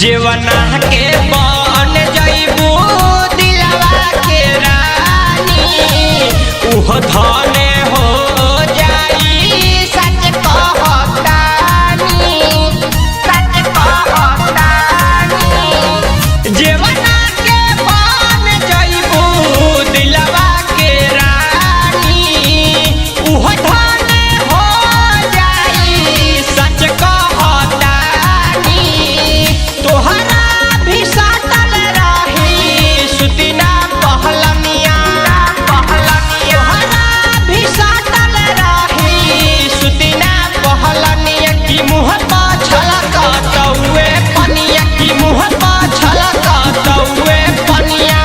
जेवना के बन जइबू दिलवा के रानी उह धने हो जाई सच कहतानी जेवना के बन जइबू दिलवा के रानी उह धने हो जाई सच कहतानी तोहरा भी साटल रही सुतिना पहलनिया तोहरा भी साटल रही सुतिना पहलनिया की मुँह पर छलकतौए पनिया की मुँह पर छलकतौए पनिया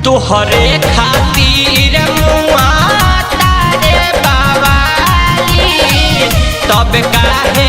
तोहरे खातिर मुआ तारे बाबाली तब काहे